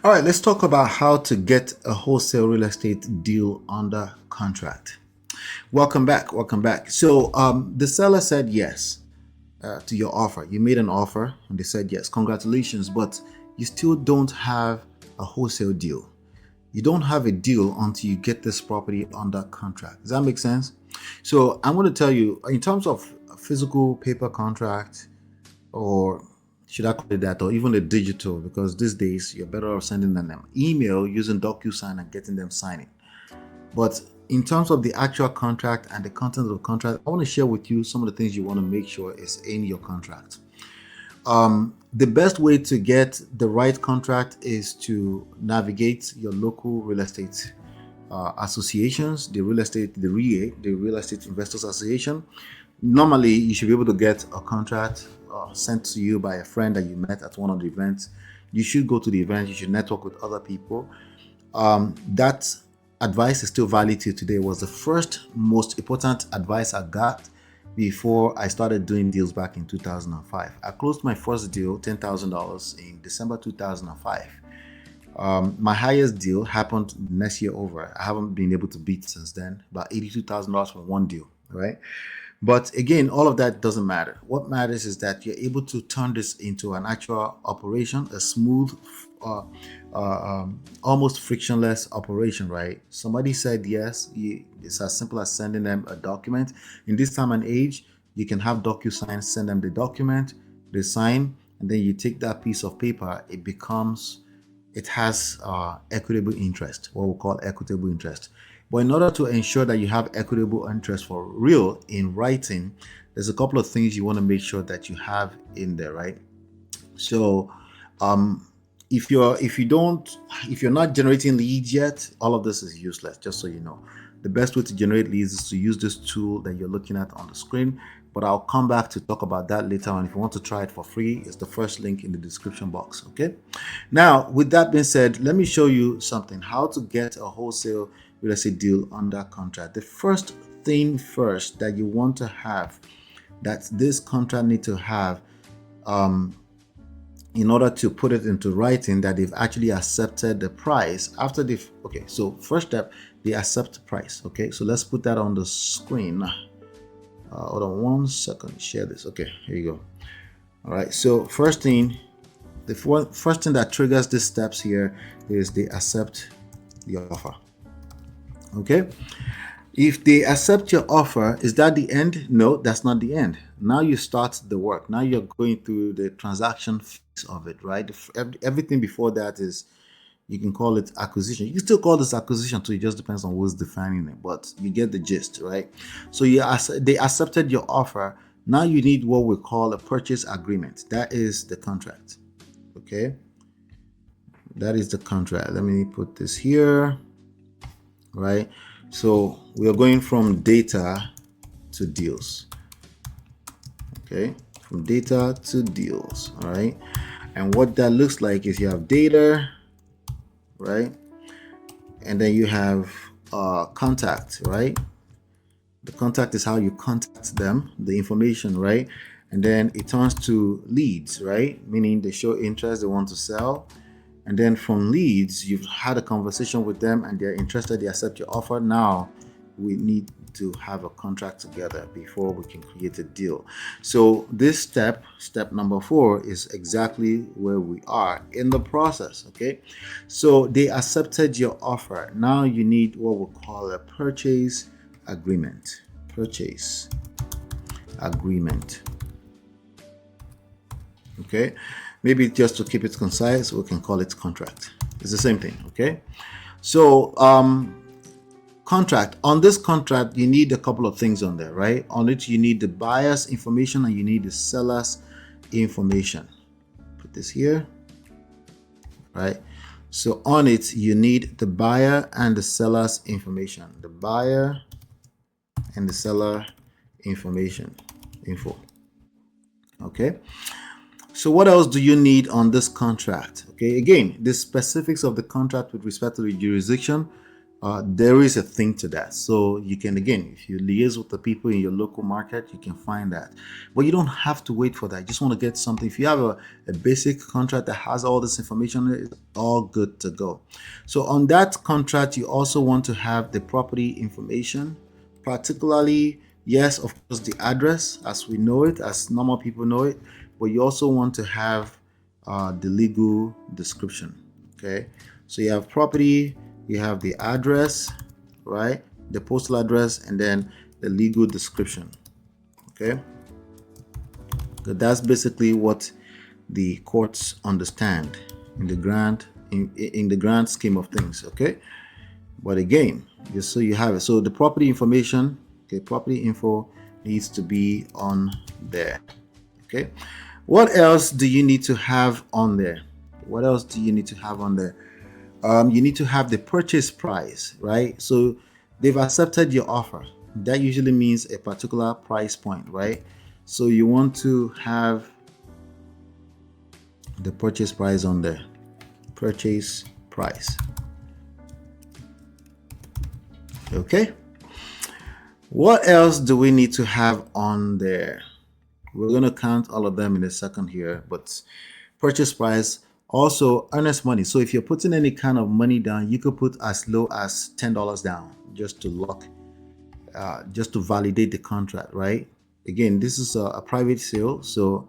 All right, let's talk about how to get a wholesale real estate deal under contract. Welcome back. Welcome back. So, the seller said yes to your offer. You made an offer and they said yes. Congratulations, but you still don't have a wholesale deal. You don't have a deal until you get this property under contract. Does that make sense? So, I'm going to tell you in terms of a physical paper contract, or should I call it that, or even a digital, because these days you're better off sending them an email using DocuSign and getting them signing. But in terms of the actual contract and the content of the contract, I want to share with you some of the things you want to make sure is in your contract. The best way to get the right contract is to navigate your local real estate associations, the real estate, the REA, the Real Estate Investors Association. Normally, you should be able to get a contract sent to you by a friend that you met at one of the events. You should go to the event. You should network with other people. That advice is still valid to today. It was the first most important advice I got before I started doing deals back in 2005. I closed my first deal, $10,000, in December 2005. My highest deal happened next year over. I haven't been able to beat since then, about $82,000 for one deal, right? But again, all of that doesn't matter. What matters is that you're able to turn this into an actual operation, a smooth, almost frictionless operation, right? Somebody said yes. It's as simple as sending them a document. In this time and age, you can have DocuSign, send them the document, they sign, and then you take that piece of paper. It has equitable interest, what we call equitable interest. But in order to ensure that you have equitable interest for real in writing, there's a couple of things you want to make sure that you have in there, right? So, if you're not generating leads yet, all of this is useless. Just so you know, the best way to generate leads is to use this tool that you're looking at on the screen. But I'll come back to talk about that later on. If you want to try it for free, it's the first link in the description box. Okay. Now, with that being said, let me show you something: how to get a wholesale real estate deal under contract. The first thing first that you want to have, that this contract need to have, in order to put it into writing, that they've actually accepted the price after they've. Okay, so first step, they accept the price. Okay, so let's put that on the screen. Hold on one second. Share this. Okay, here you go. All right. So first thing, first thing that triggers these steps here is they accept your offer. Okay. If they accept your offer, is that the end? No, that's not the end. Now you start the work. Now you're going through the transaction phase of it, right? Everything before that is, you can call it acquisition. You can still call this acquisition, so it just depends on who's defining it, but you get the gist, right? So they accepted your offer. Now you need what we call a purchase agreement. That is the contract. Okay, that is the contract. Let me put this here, right? So we are going from data to deals. Okay, from data to deals. All right, and what that looks like is you have data, right? And then you have contact, right? The contact is how you contact them, the information, right? And then it turns to leads, right? Meaning they show interest, they want to sell. And then from leads, you've had a conversation with them and they're interested, they accept your offer. Now we need to have a contract together before we can create a deal. So this step number 4, is exactly where we are in the process. Okay, so they accepted your offer. Now you need what we call a purchase agreement. Purchase agreement. Okay, maybe just to keep it concise, we can call it contract. It's the same thing. Okay, so contract. On this contract, you need a couple of things on there, right? On it, you need the buyer's information and you need the seller's information. Put this here, right? So on it, you need the buyer and the seller's information. The buyer and the seller info. Okay. So what else do you need on this contract? Okay, again, the specifics of the contract with respect to the jurisdiction, there is a thing to that. So you can, again, if you liaise with the people in your local market, you can find that. But you don't have to wait for that. You just want to get something. If you have a basic contract that has all this information, it's all good to go. So on that contract, you also want to have the property information, particularly, yes, of course, the address as we know it, as normal people know it, but you also want to have the legal description. Okay, so you have property, you have the address, right, the postal address, and then the legal description. Okay, so that's basically what the courts understand in the grand scheme of things. Okay, but again, just so you have it, so the property information, okay, property info needs to be on there. Okay, what else do you need to have on there? What else do you need to have on there? You need to have the purchase price, right? So they've accepted your offer. That usually means a particular price point, right? So you want to have the purchase price on there. Purchase price. Okay. What else do we need to have on there? We're going to count all of them in a second here, but purchase price, also earnest money. So if you're putting any kind of money down, you could put as low as $10 down just to lock, just to validate the contract, right? Again, this is a private sale, so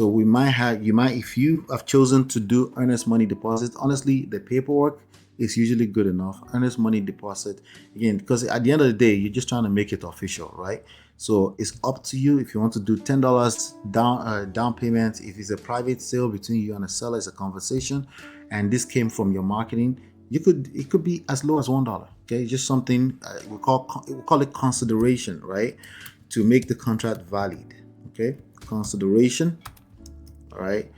we might have, you might, if you have chosen to do earnest money deposit, honestly, the paperwork is usually good enough. Earnest money deposit, again, because at the end of the day, you're just trying to make it official, right? So it's up to you if you want to do $10 down payment. If it's a private sale between you and a seller, it's a conversation, and this came from your marketing, it could be as low as $1. Okay, just something we call it consideration, right, to make the contract valid. Okay, consideration. All right,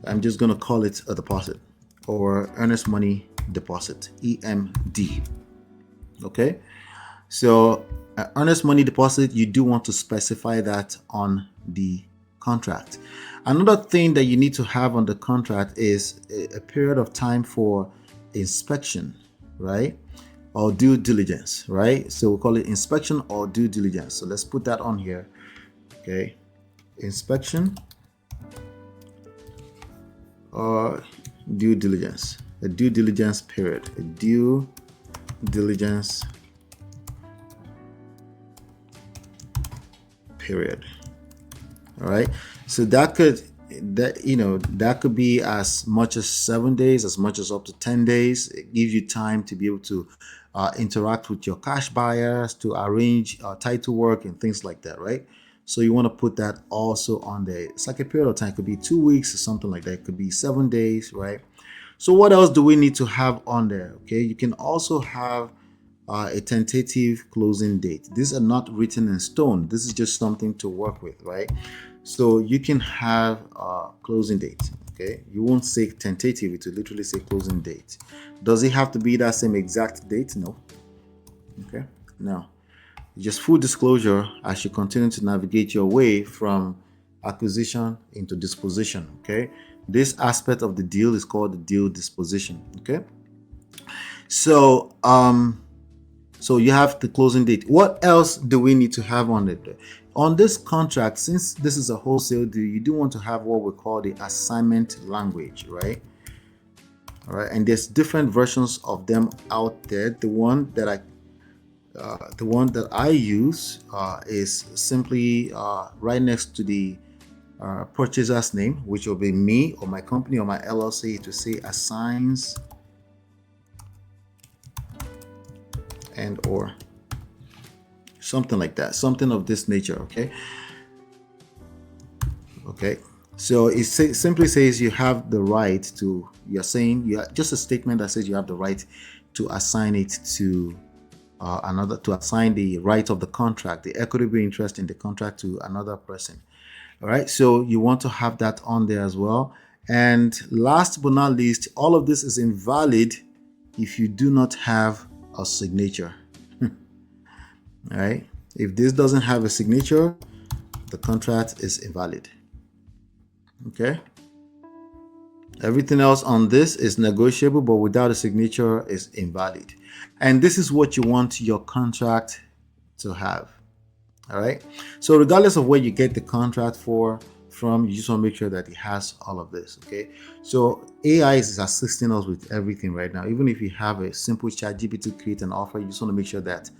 I'm just gonna call it a deposit or earnest money deposit, EMD. Okay, so earnest money deposit, you do want to specify that on the contract. Another thing that you need to have on the contract is a period of time for inspection, right, or due diligence, right? So we'll call it inspection or due diligence. So let's put that on here. Okay, inspection or due diligence, a due diligence period, a due diligence period. All right, so that could be as much as 7 days, as much as up to 10 days. It gives you time to be able to interact with your cash buyers, to arrange title work and things like that, right? So you want to put that also on there. It's like a period of time. It could be 2 weeks or something like that. It could be 7 days, right? So what else do we need to have on there? Okay, you can also have a tentative closing date. These are not written in stone. This is just something to work with, right? So you can have a closing date. Okay, you won't say tentative, it will literally say closing date. Does it have to be that same exact date? No. Okay, no. Just full disclosure as you continue to navigate your way from acquisition into disposition. Okay, this aspect of the deal is called the deal disposition. Okay, so so you have the closing date. What else do we need to have on it? On this contract, since this is a wholesale deal, you do want to have what we call the assignment language, right? All right, and there's different versions of them out there. The one that I use is simply right next to the purchaser's name, which will be me or my company or my LLC, to say assigns and or something like that, something of this nature. Okay, so it simply says you have the right to, you're saying, just a statement that says you have the right to assign it to another, to assign the right of the contract, the equitable interest in the contract, to another person. All right, so you want to have that on there as well. And last but not least, all of this is invalid if you do not have a signature. All right, if this doesn't have a signature, the contract is invalid. Okay, Everything else on this is negotiable, but without a signature is invalid. And this is what you want your contract to have. All right. So regardless of where you get the contract from, you just want to make sure that it has all of this. Okay. So AI is assisting us with everything right now. Even if you have a simple chat GPT create an offer, you just want to make sure that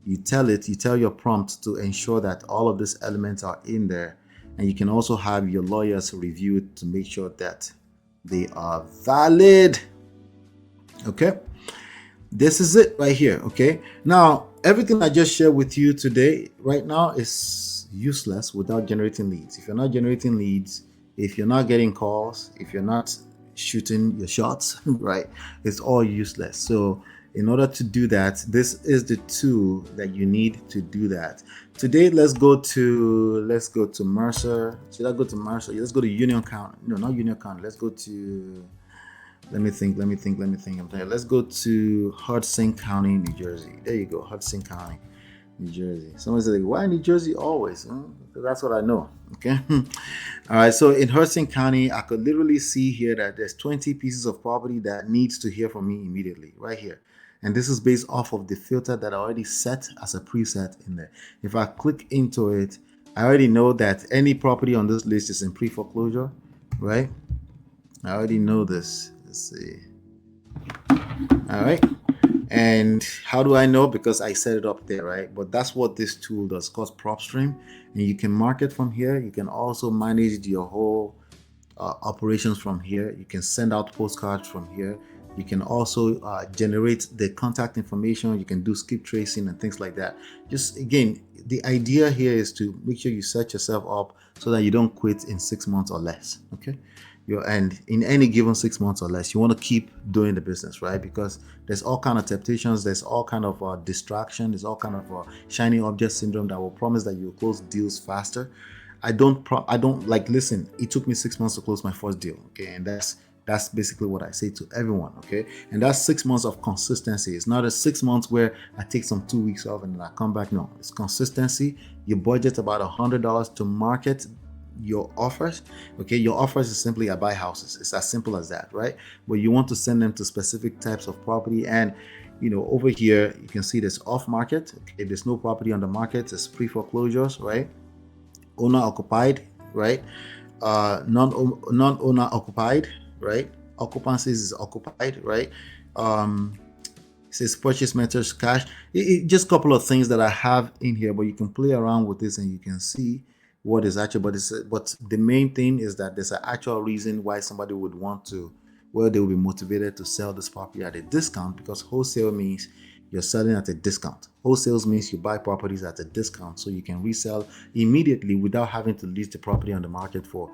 you tell your prompt to ensure that all of these elements are in there. And you can also have your lawyers review it to make sure that they are valid. Okay. This is it right here. Okay. Now, everything I just shared with you today right now is useless without generating leads. If you're not generating leads, if you're not getting calls, if you're not shooting your shots, right, it's all useless. So in order to do that, this is the tool that you need to do that. Today, let's go to Mercer. Should I go to Mercer? Let's go to Union County. No, not Union County. Let's go to, let me think. Let's go to Hudson County, New Jersey. There you go, Hudson County, New Jersey. Someone said, why New Jersey always? That's what I know. Okay. All right. So in Hudson County, I could literally see here that there's 20 pieces of property that needs to hear from me immediately, right here. And this is based off of the filter that I already set as a preset in there. If I click into it, I already know that any property on this list is in pre-foreclosure, right? I already know this. Let's see. All right. And how do I know? Because I set it up there, right? But that's what this tool does. It's called PropStream. And you can market from here. You can also manage your whole operations from here. You can send out postcards from here. You can also generate the contact information. You can do skip tracing and things like that. Just again, the idea here is to make sure you set yourself up so that you don't quit in 6 months or less. Okay. And in any given 6 months or less, you want to keep doing the business, right? Because there's all kind of temptations, there's all kind of distraction, there's all kind of shiny object syndrome that will promise that you'll close deals faster. I don't like, listen, it took me 6 months to close my first deal. Okay. And that's basically what I say to everyone. Okay. And that's 6 months of consistency. It's not a 6 months where I take some 2 weeks off and then I come back. No, it's consistency. You budget about $100 to market your offers. Okay. Your offers is simply I buy houses. It's as simple as that, right? But you want to send them to specific types of property. And over here, you can see this off market. Okay. There's no property on the market. It's pre-foreclosures, right? Owner occupied, right? Non-owner occupied, right? Occupancies is occupied, right? It says purchase methods cash. Just a couple of things that I have in here, but you can play around with this and you can see what is actual. But the main thing is that there's an actual reason why somebody would want to, well, they will be motivated to sell this property at a discount, because wholesale means you're selling at a discount. Wholesale means you buy properties at a discount so you can resell immediately without having to list the property on the market for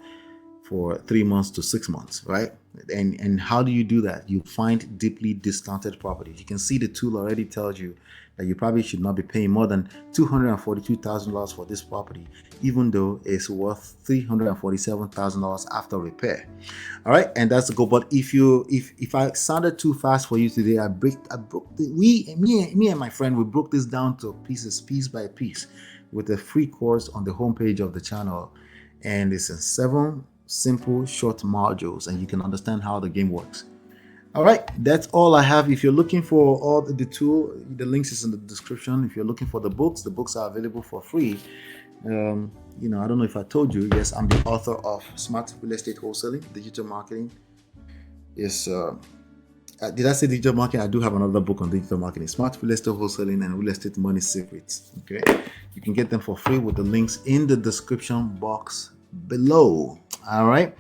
3 months to 6 months, right? And how do you do that? You find deeply discounted properties. You can see the tool already tells you that you probably should not be paying more than $242,000 for this property, even though it's worth $347,000 after repair. All right, and that's the goal. But if I sounded too fast for you today, me and my friend, we broke this down to pieces, piece by piece, with a free course on the homepage of the channel, and it's in 7 simple short modules, and you can understand how the game works. All right, that's all I have. If you're looking for all the tool, the links is in the description. If you're looking for the books are available for free. I don't know if I told you, yes, I'm the author of Smart Real Estate Wholesaling, Digital Marketing. Yes, did I say digital marketing? I do have another book on digital marketing, Smart Real Estate Wholesaling and Real Estate Money Secrets. Okay, you can get them for free with the links in the description box below. All right,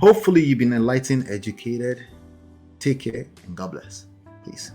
hopefully you've been enlightened, educated. Take care and God bless. Peace.